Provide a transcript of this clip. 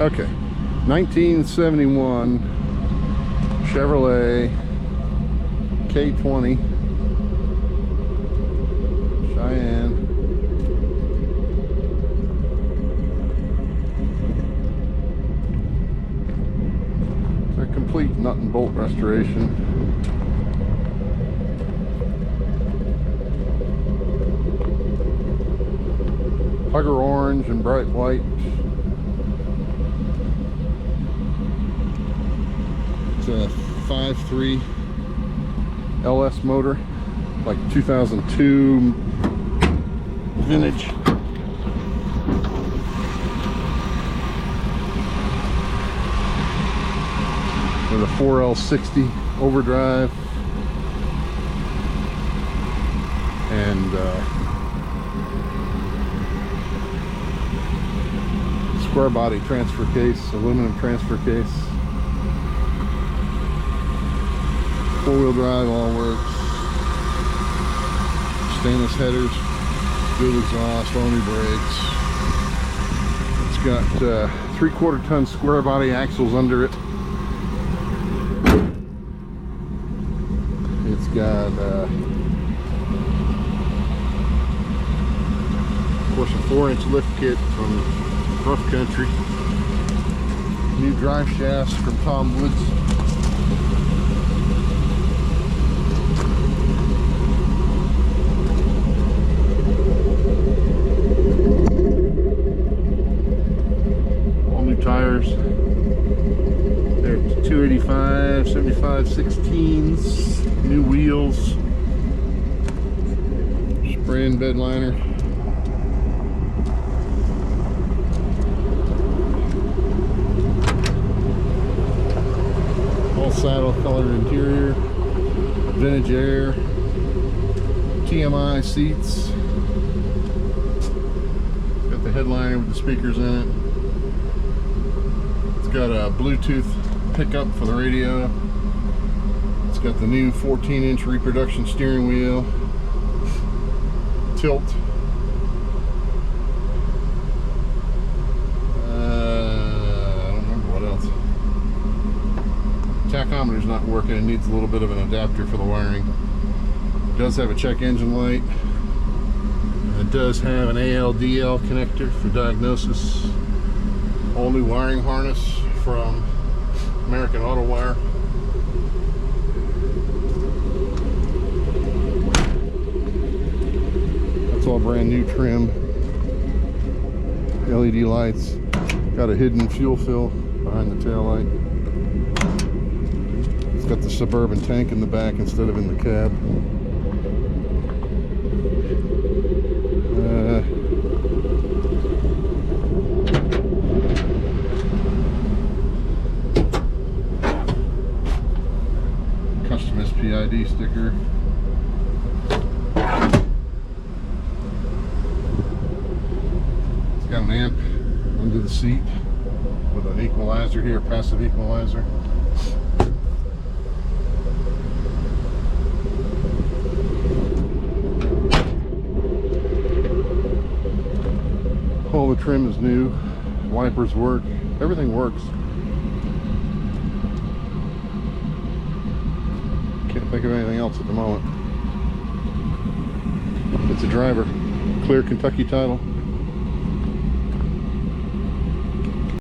Okay, 1971 Chevrolet K20 Cheyenne. It's a complete nut and bolt restoration. Hugger orange and bright white. It's a 5.3 LS motor, like 2002 vintage. With a 4L60 overdrive and square body transfer case, aluminum transfer case. 4-wheel drive, all works. Stainless headers, good exhaust, only brakes. It's got 3/4 ton square body axles under it. It's got of course a 4-inch lift kit from Rough Country. New drive shafts from Tom Woods. Tires. They're 285, 75 16s, new wheels, spray and bed liner. All saddle colored interior, vintage air, TMI seats. Got the headliner with the speakers in it. Got a Bluetooth pickup for the radio. It's got the new 14-inch reproduction steering wheel, tilt. I don't remember what else. Tachometer's not working. It needs a little bit of an adapter for the wiring. It does have a check engine light. It does have an ALDL connector for diagnosis. All new wiring harness from American Auto Wire. That's all brand new trim. LED lights. Got a hidden fuel fill behind the tail light. It's got the Suburban tank in the back instead of in the cab. Custom SPID sticker. It's got an amp under the seat with an equalizer here, passive equalizer. All the trim is new, wipers work, everything works. Can't think of anything else at the moment. It's a driver, clear Kentucky title.